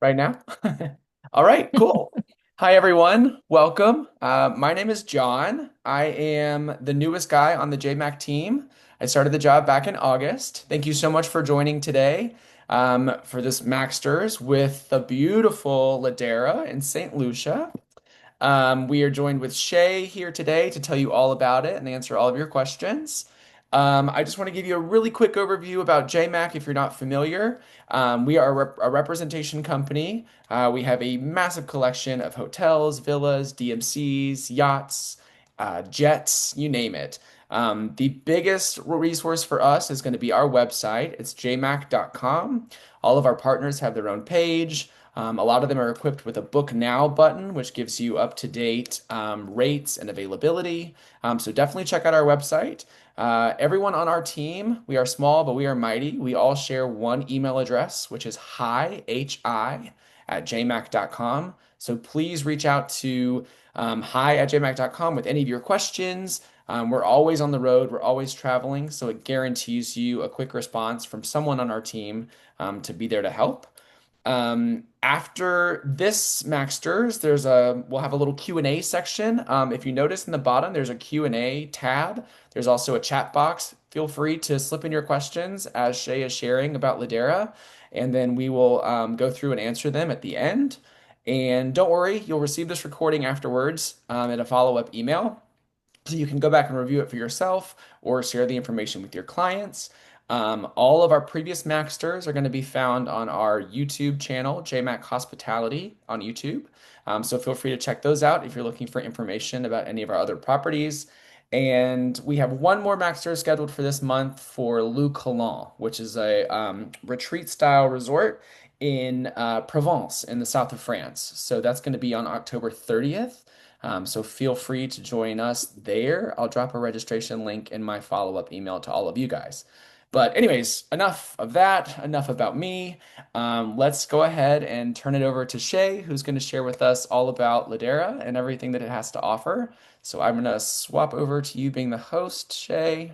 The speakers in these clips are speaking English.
Right now? All right, cool. Hi, everyone. Welcome. My name is John. I am the newest guy on the J.MAK team. I started the job back in August. Thank you so much for joining today for this MAK.STERS with the beautiful Ladera in St. Lucia. We are joined with Shay here today to tell you all about it and answer all of your questions. I just want to give you a really quick overview about J.MAK if you're not familiar. We are a representation company. We have a massive collection of hotels, villas, DMCs, yachts, jets, you name it. The biggest resource for us is going to be our website. It's jmac.com. All of our partners have their own page. A lot of them are equipped with a Book Now button, which gives you up-to-date rates and availability. So definitely check out our website. Everyone on our team, we are small, but we are mighty. We all share one email address, which is hi, at jmac.com. So please reach out to hi at jmac.com with any of your questions. We're always on the road, we're always traveling, so it guarantees you a quick response from someone on our team to be there to help. After this MAK.STERS, we'll have a little Q&A section. If you notice in the bottom, there's a Q&A tab. There's also a chat box. Feel free to slip in your questions as Shay is sharing about Ladera, and then we will go through and answer them at the end. And don't worry, you'll receive this recording afterwards in a follow-up email. So you can go back and review it for yourself or share the information with your clients. All of our previous MAK.STERS are going to be found on our YouTube channel, J.MAK Hospitality on YouTube. So feel free to check those out if you're looking for information about any of our other properties. And we have one more MAK.STERS scheduled for this month for Le Colon, which is a retreat style resort in Provence in the south of France. So that's going to be on October 30th. So feel free to join us there. I'll drop a registration link in my follow-up email to all of you guys. But anyways, enough of that, enough about me. Let's go ahead and turn it over to Shay, who's going to share with us all about Ladera and everything that it has to offer. So I'm going to swap over to you being the host, Shay,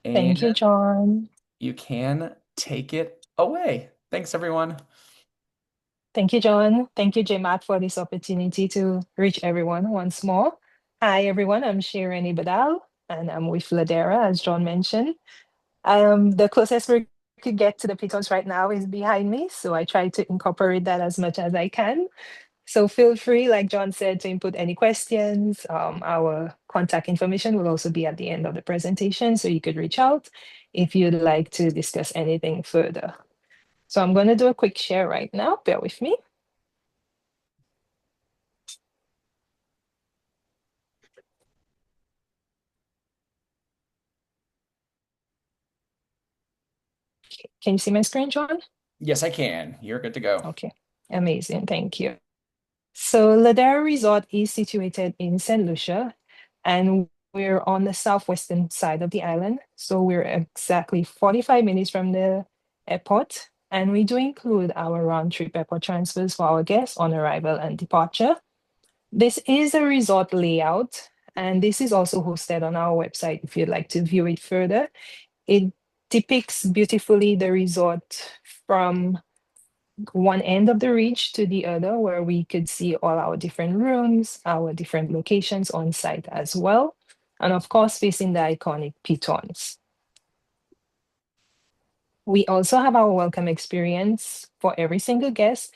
and Thank you, John. you can take it away. Thanks, everyone. Thank you, John. Thank you, J.MAK, for this opportunity to reach everyone once more. Hi, everyone. I'm Shireen Badal, and I'm with Ladera, as John mentioned. The closest we could get to the pitons right now is behind me, so I try to incorporate that as much as I can. So feel free, like John said, to input any questions. Our contact information will also be at the end of the presentation, so you could reach out if you'd like to discuss anything further. So I'm going to do a quick share right now. Bear with me. Can you see my screen, John? Yes, I can. You're good to go. Okay, amazing. Thank you. So Ladera Resort is situated in St. Lucia, and we're on the southwestern side of the island. So we're exactly 45 minutes from the airport, and we do include our round-trip airport transfers for our guests on arrival and departure. This is a resort layout, and this is also hosted on our website if you'd like to view it further. It depicts beautifully the resort from one end of the ridge to the other, where we could see all our different rooms, our different locations on site as well. And of course, facing the iconic pitons. We also have our welcome experience for every single guest.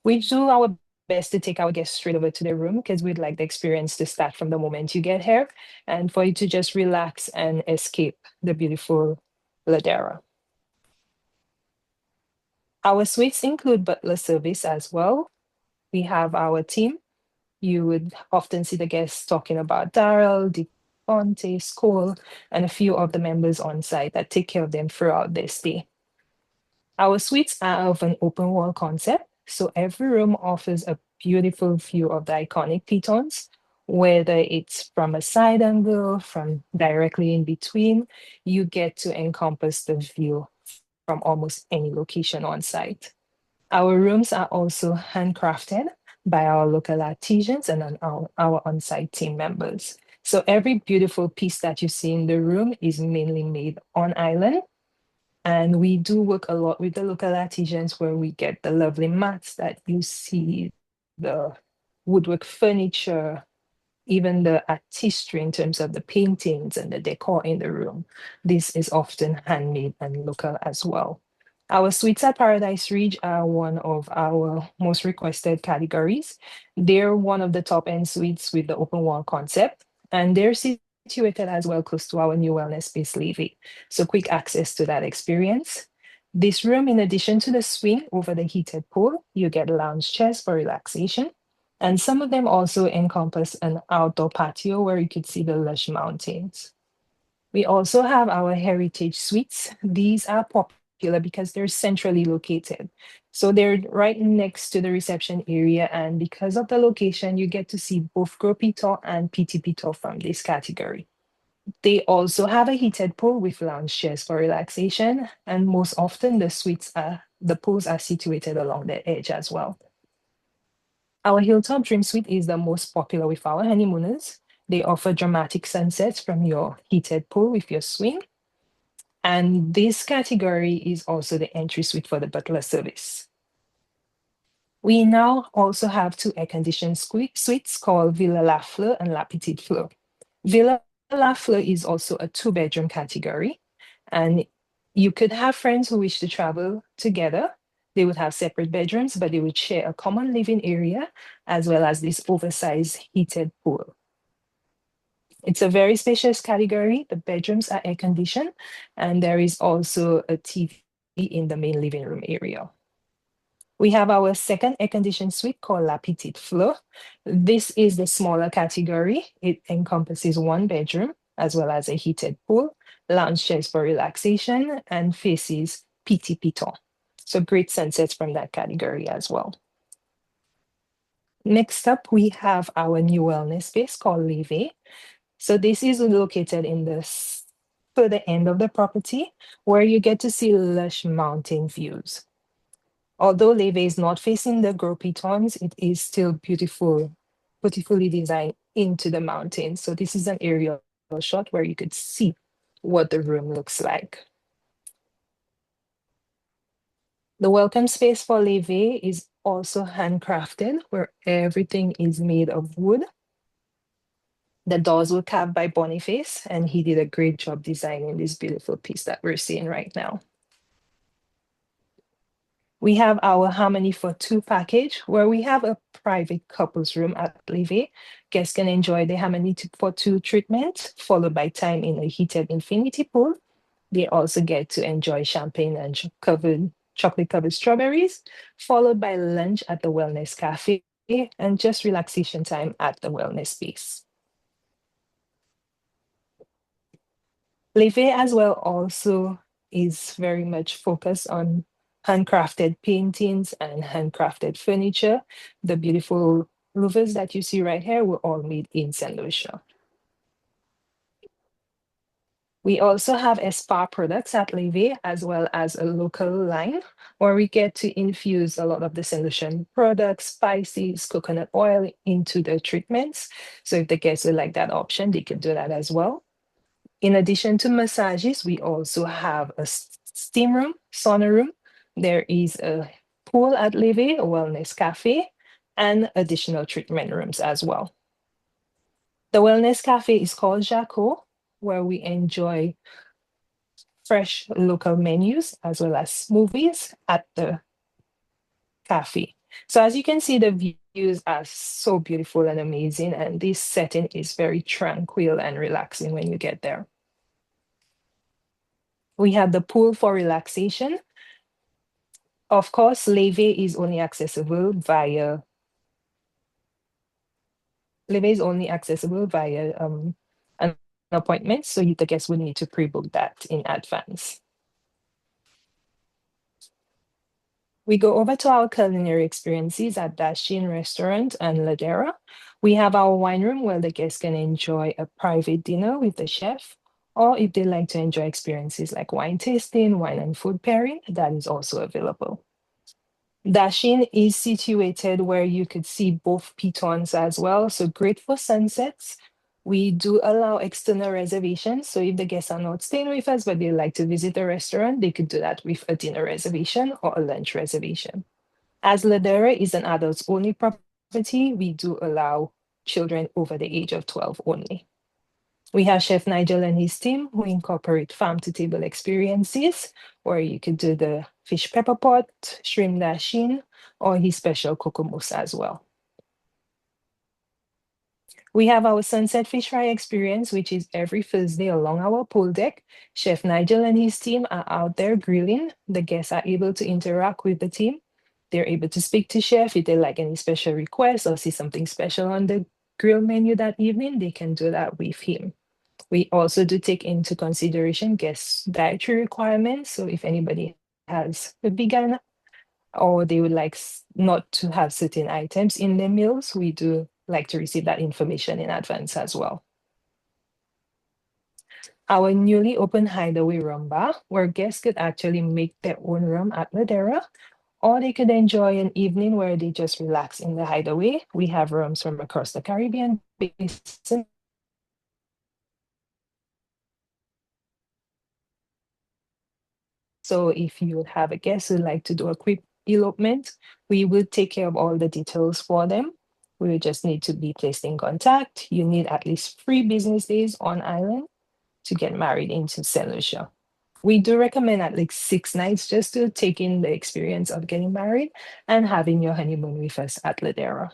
We do our best to take our guests straight over to their room because we'd like the experience to start from the moment you get here and for you to just relax and escape the beautiful Ladera. Our suites include butler service as well. We have our team. You would often see the guests talking about Daryl, DeFonte, School, and a few of the members on site that take care of them throughout their stay. Our suites are of an open wall concept, so every room offers a beautiful view of the iconic pitons, whether it's from a side angle, from directly in between, you get to encompass the view from almost any location on site. Our rooms are also handcrafted by our local artisans and our on-site team members. So every beautiful piece that you see in the room is mainly made on island. And we do work a lot with the local artisans where we get the lovely mats that you see, the woodwork furniture, even the artistry in terms of the paintings and the decor in the room. This is often handmade and local as well. Our Sweets at Paradise Ridge are one of our most requested categories. They're one of the top end suites with the open wall concept, and they're situated as well close to our new wellness space, Levy. So quick access to that experience. This room, in addition to the swing over the heated pool, you get lounge chairs for relaxation, and some of them also encompass an outdoor patio where you could see the lush mountains. We also have our heritage suites. These are popular because they're centrally located. So they're right next to the reception area. And because of the location, you get to see both Gros Piton and Petit Piton from this category. They also have a heated pool with lounge chairs for relaxation. And most often the pools are situated along the edge as well. Our Hilltop Dream Suite is the most popular with our honeymooners. They offer dramatic sunsets from your heated pool with your swing. And this category is also the entry suite for the butler service. We now also have two air-conditioned suites called Villa La Fleur and La Petite Fleur. Villa La Fleur is also a two-bedroom category, and you could have friends who wish to travel together. They would have separate bedrooms, but they would share a common living area as well as this oversized heated pool. It's a very spacious category. The bedrooms are air conditioned, and there is also a TV in the main living room area. We have our second air conditioned suite called La Petite Fleur. This is the smaller category. It encompasses one bedroom as well as a heated pool, lounge chairs for relaxation, and faces Petit Piton. So great sunsets from that category as well. Next up, we have our new wellness space called Leve. So this is located in the further end of the property where you get to see lush mountain views. Although Leve is not facing the Gros Pitons, it is still beautifully designed into the mountains. So this is an aerial shot where you could see what the room looks like. The welcome space for Leve is also handcrafted, where everything is made of wood. The doors were carved by Boniface, and he did a great job designing this beautiful piece that we're seeing right now. We have our Harmony for Two package, where we have a private couples room at Leve. Guests can enjoy the for Two treatment, followed by time in a heated infinity pool. They also get to enjoy champagne and chocolate covered strawberries, followed by lunch at the Wellness Cafe, and just relaxation time at the wellness space. Leve as well also is very much focused on handcrafted paintings and handcrafted furniture. The beautiful louvers that you see right here were all made in St. Lucia. We also have a spa products at Leve as well as a local line where we get to infuse a lot of the St. Lucian products, spices, coconut oil into the treatments. So if the guests would like that option, they can do that as well. In addition to massages, we also have a steam room, sauna room. There is a pool at Leve, a wellness cafe, and additional treatment rooms as well. The wellness cafe is called Jaco, where we enjoy fresh local menus as well as smoothies at the cafe. So as you can see, the views are so beautiful and amazing, and this setting is very tranquil and relaxing when you get there. We have the pool for relaxation. Of course, Leve is only accessible via an appointment, so the guests would need to pre-book that in advance. We go over to our culinary experiences at Dashin Restaurant and Ladera. We have our wine room where the guests can enjoy a private dinner with the chef, or if they like to enjoy experiences like wine tasting, wine and food pairing, that is also available. Dashin is situated where you could see both pitons as well, so great for sunsets. We do allow external reservations. So if the guests are not staying with us, but they like to visit a restaurant, they could do that with a dinner reservation or a lunch reservation. As Ladera is an adults only property, we do allow children over the age of 12 only. We have Chef Nigel and his team who incorporate farm to table experiences where you could do the fish pepper pot, shrimp dasheen, or his special cocoa mousse as well. We have our sunset fish fry experience, which is every Thursday along our pool deck. Chef Nigel and his team are out there grilling. The guests are able to interact with the team. They're able to speak to chef if they like any special requests or see something special on the grill menu that evening, they can do that with him. We also do take into consideration guest dietary requirements. So if anybody has a vegan or they would like not to have certain items in their meals, we do like to receive that information in advance as well. Our newly opened Hideaway Rum Bar, where guests could actually make their own rum at Ladera, or they could enjoy an evening where they just relax in the Hideaway. We have rums from across the Caribbean basin. So if you have a guest who'd like to do a quick elopement, we will take care of all the details for them. We will just need to be placed in contact. You need at least 3 business days on island to get married into St. Lucia. We do recommend at least 6 nights just to take in the experience of getting married and having your honeymoon with us at Ladera.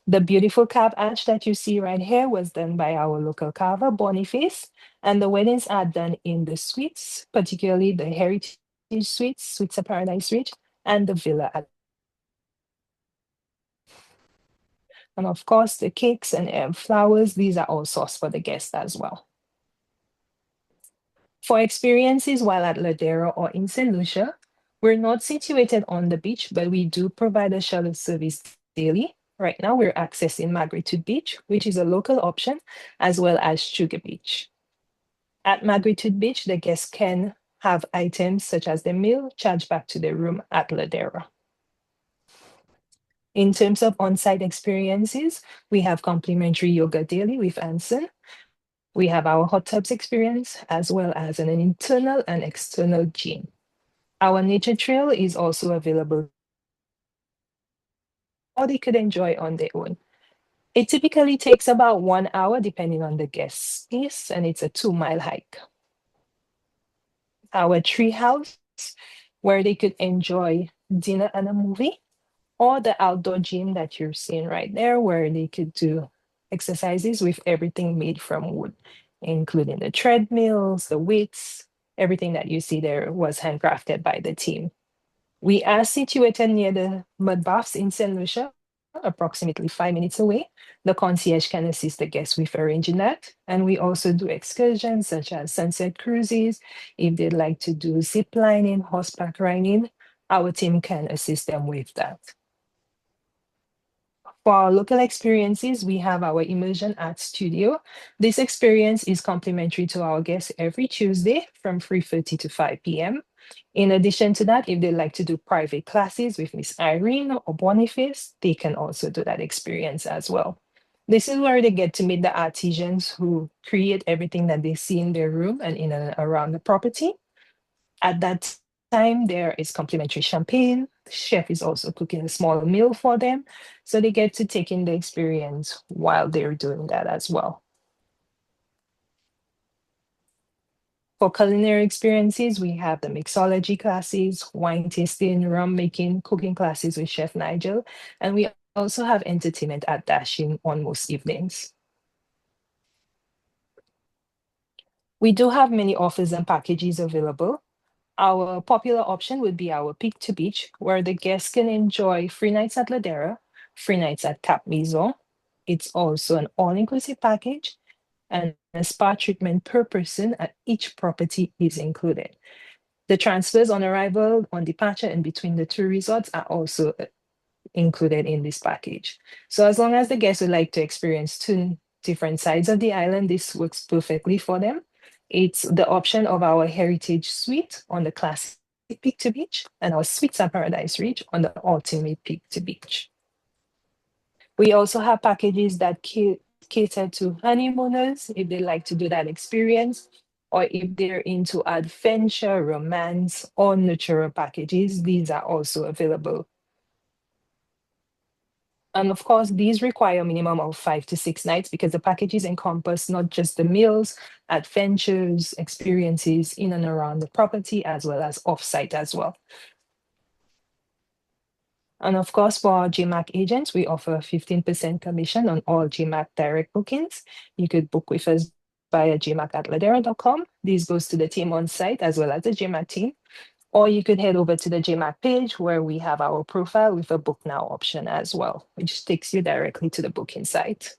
The beautiful carved arch that you see right here was done by our local carver, Boniface, and the weddings are done in the suites, particularly the Heritage Suites, Suites of Paradise Ridge, and the Villa. And of course, the cakes and flowers, these are all sourced for the guests as well. For experiences while at Ladera or in St. Lucia, we're not situated on the beach, but we do provide a shuttle service daily. Right now, we're accessing Magnitude Beach, which is a local option, as well as Sugar Beach. At Magnitude Beach, the guests can have items such as their meal charged back to their room at Ladera. In terms of on-site experiences, we have complimentary yoga daily with Anson. We have our hot tubs experience, as well as an internal and external gym. Our nature trail is also available, or they could enjoy on their own. It typically takes about 1 hour, depending on the guest's pace, and it's a 2-mile hike. Our tree house, where they could enjoy dinner and a movie, or the outdoor gym that you're seeing right there, where they could do exercises with everything made from wood, including the treadmills, the weights, everything that you see there was handcrafted by the team. We are situated near the mud baths in St. Lucia, approximately 5 minutes away. The concierge can assist the guests with arranging that. And we also do excursions such as sunset cruises. If they'd like to do zip lining, horseback riding, our team can assist them with that. For our local experiences, we have our Immersion Art Studio. This experience is complimentary to our guests every Tuesday from 3:30 to 5 p.m. In addition to that, if they like to do private classes with Miss Irene or Boniface, they can also do that experience as well. This is where they get to meet the artisans who create everything that they see in their room and in and around the property. At that time, there is complimentary champagne. The chef is also cooking a small meal for them. So they get to take in the experience while they're doing that as well. For culinary experiences, we have the mixology classes, wine tasting, rum making, cooking classes with Chef Nigel, and we also have entertainment at Dashing on most evenings. We do have many offers and packages available. Our popular option would be our Peak to Beach, where the guests can enjoy 3 nights at Ladera, 3 nights at Cap Maison. It's also an all-inclusive package, and a spa treatment per person at each property is included. The transfers on arrival, on departure, and between the two resorts are also included in this package. So as long as the guests would like to experience 2 different sides of the island, this works perfectly for them. It's the option of our Heritage Suite on the classic Peak to Beach and our Suites at Paradise Ridge on the ultimate Peak to Beach. We also have packages that catered to honeymooners if they like to do that experience, or if they're into adventure, romance, or natural packages, these are also available. And of course, these require a minimum of 5 to 6 nights because the packages encompass not just the meals, adventures, experiences in and around the property, as well as off-site as well. And of course, for our J.MAK agents, we offer 15% commission on all J.MAK direct bookings. You could book with us via jmac at ladera.com. This goes to the team on site as well as the J.MAK team. Or you could head over to the J.MAK page where we have our profile with a book now option as well, which takes you directly to the booking site.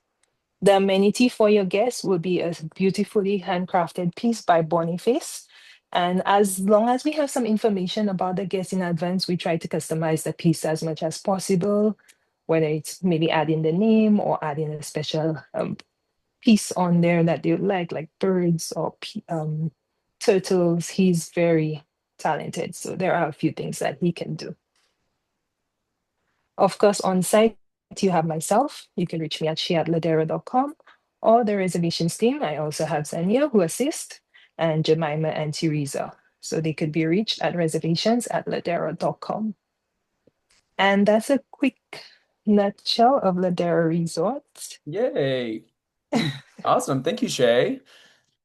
The amenity for your guests will be a beautifully handcrafted piece by Boniface. And as long as we have some information about the guest in advance, we try to customize the piece as much as possible, whether it's maybe adding the name or adding a special piece on there that they would like birds or turtles. He's very talented. So there are a few things that he can do. Of course, on site, you have myself. You can reach me at she@ladera.com or the reservations team. I also have Zania who assist, and Jemima and Teresa. So they could be reached at reservations@ladera.com. And that's a quick nutshell of Ladera Resort. Yay. Awesome. Thank you, Shay.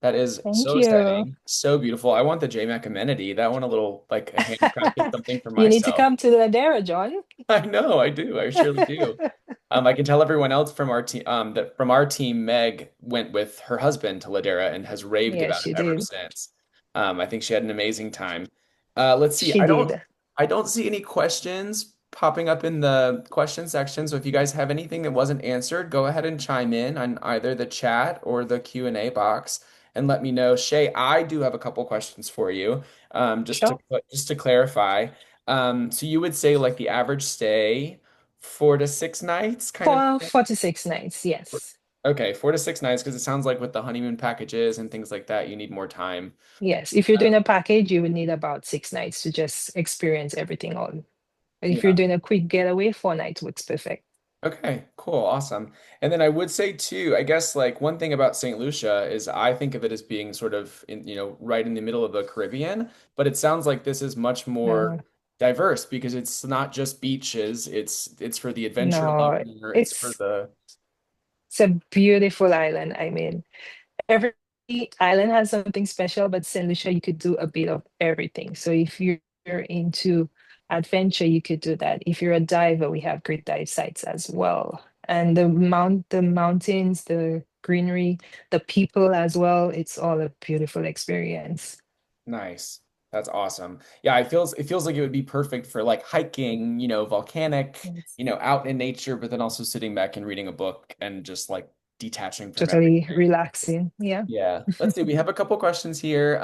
That is Thank so you. exciting. So beautiful. I want the JMac amenity. That one a little like a handcrafted something for You need to myself. come to Ladera, John. I know, I do. I surely do. I can tell everyone else from our team that from our team, Meg went with her husband to Ladera and has raved Yes, about it she ever did. since. I think she had an amazing time. Let's see. She did. I don't see any questions popping up in the question section. So if you guys have anything that wasn't answered, go ahead and chime in on either the chat or the Q&A box and let me know. Shay, I do have a couple questions for you. Sure. Just to clarify. So you would say like the average stay 4 to 6 nights, kind of. 4 to 6 nights, yes. Okay, 4 to 6 nights, because it sounds like with the honeymoon packages and things like that, you need more time. Yes, if you're Uh, doing a package, you would need about 6 nights to just experience everything all. But if you're yeah. doing a quick getaway, 4 nights works perfect. Okay, cool, awesome. And then I would say too, I guess like one thing about St. Lucia is I think of it as being sort of right in the middle of the Caribbean, but it sounds like this is much more No, diverse because it's not just beaches, it's for the adventure no, lover, it's for it's the it's a beautiful island. I mean, every island has something special, but St. Lucia, you could do a bit of everything. So if you're into adventure, you could do that. If you're a diver, we have great dive sites as well. And the mountains, the greenery, the people as well, it's all a beautiful experience. Nice. That's awesome. Yeah, it feels like it would be perfect for like hiking, volcanic, Yes. out in nature, but then also sitting back and reading a book and just like detaching from Totally everything. relaxing. Yeah. Yeah. Let's see. We have a couple questions here.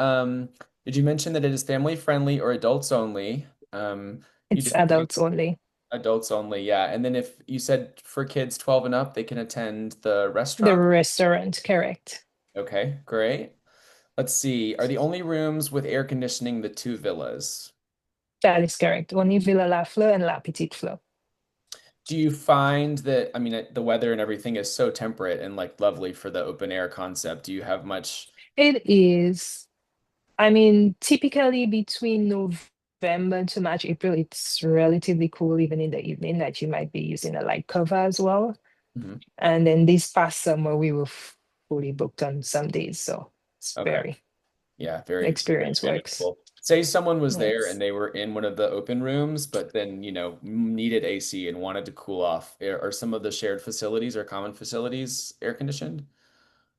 Did you mention that it is family friendly or adults only? You It's did say adults only. adults only, yeah. And then if you said for kids 12 and up, they can attend the The restaurant. restaurant, correct. Okay, great. Let's see. Are the only rooms with air conditioning the two villas? That is correct. Only Villa La Fleur and La Petite Fleur. Do you find that, the weather and everything is so temperate and like lovely for the open air concept? Do you have much? It is, I mean, typically between November to March, April, it's relatively cool even in the evening that you might be using a light cover as well. Mhm. And then this past summer, we were fully booked on some days. So it's Okay. very, Yeah, the very, very experience works. manageable. Say someone was there and Yes. they were in one of the open rooms, but then, needed AC and wanted to cool off. Are some of the shared facilities or common facilities air conditioned?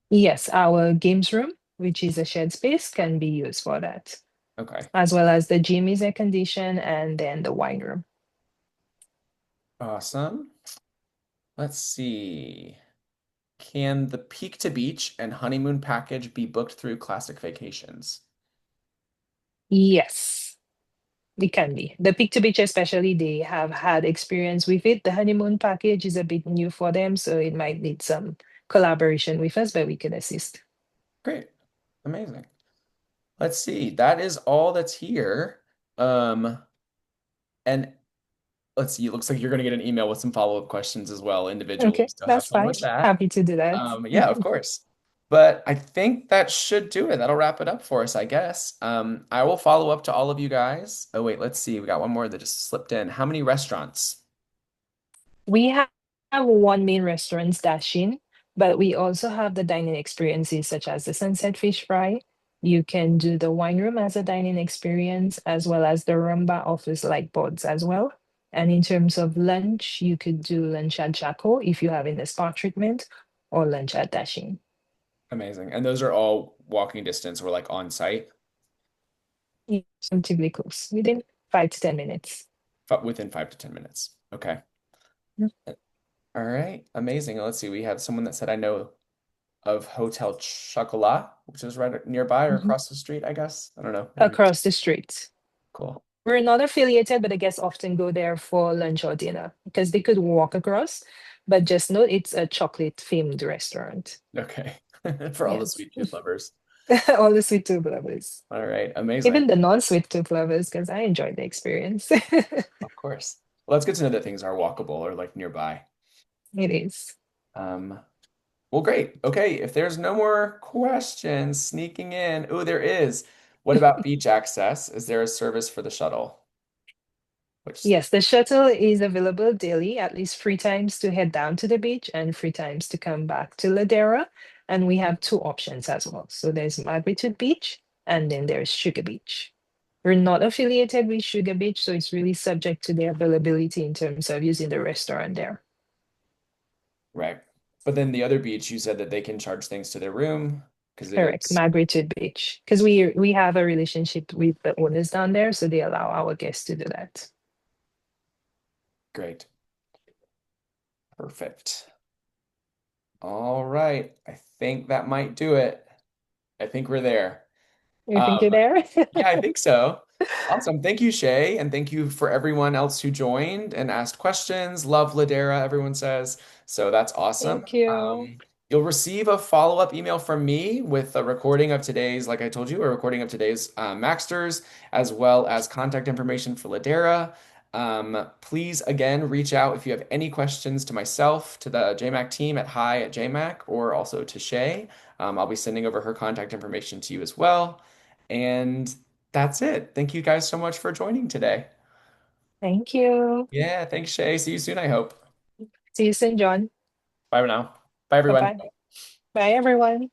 Yes, our games room, which is a shared space, can be used for that, Okay. as well as the gym is air conditioned and then the wine room. Awesome. Let's see. Can the Peak to Beach and honeymoon package be booked through Classic Vacations? Yes, it can be. The Pick to Beach, especially, they have had experience with it. The honeymoon package is a bit new for them, so it might need some collaboration with us, but we can assist. Great. Amazing. Let's see. That is all that's here. And let's see, it looks like you're going to get an email with some follow-up questions as well individually. Okay, So have that's fun fine. with that. Happy to do that. Yeah, of course. But I think that should do it. That'll wrap it up for us, I guess. I will follow up to all of you guys. Oh, wait, let's see. We got one more that just slipped in. How many restaurants? We have one main restaurant, Dashin, but we also have the dining experiences such as the Sunset Fish Fry. You can do the wine room as a dining experience, as well as the Rumba offers like boards as well. And in terms of lunch, you could do lunch at Jaco if you're having a spa treatment, or lunch at Dashin. Amazing. And those are all walking distance or like on site Relatively close, within 5 to 10 minutes. within 5 to 10 minutes. Okay. Mm. All right. Amazing. Let's see. We have someone that said, I know of Hotel Chocolat, which is right nearby or Mhm. across the street, I guess. I don't know. Maybe. Across the street. Cool. We're not affiliated, but the guests often go there for lunch or dinner because they could walk across. But just note it's a chocolate themed restaurant. Okay. For all the Yes. sweet tooth lovers. All the sweet tooth lovers. All right. Amazing. Even the non-sweet tooth lovers, because I enjoyed the experience. Of course. Well, that's good to know that things are walkable or like nearby. It is. Um, well, great. Okay. If there's no more questions sneaking in, oh, there is. What about beach access? Is there a service for the shuttle? Which, Yes, the shuttle is available daily, at least 3 times to head down to the beach and 3 times to come back to Ladera. And we have two options as well. So there's Margaret Beach and then there's Sugar Beach. We're not affiliated with Sugar Beach, so it's really subject to their availability in terms of using the restaurant there. right. But then the other beach, you said that they can charge things to their room because it Correct, is Margaret Beach. Because we have a relationship with the owners down there, so they allow our guests to do that. great. Perfect. All right. I think that might do it. I think we're there. You think you're Um, there? Yeah, I think so. Awesome. Thank you, Shay. And thank you for everyone else who joined and asked questions. Love Ladera, everyone says. So that's awesome. Thank you. You'll receive a follow-up email from me with a recording of today's, like I told you, a recording of today's MAK.STERS, as well as contact information for Ladera. Please, again, reach out if you have any questions to myself, to the J.MAK team at hi@JMAK, or also to Shay. I'll be sending over her contact information to you as well. And that's it. Thank you guys so much for joining today. Thank you. Yeah, thanks, Shay. See you soon, I hope. See you soon, John. Bye for now. Bye, everyone. Bye-bye. Bye, everyone.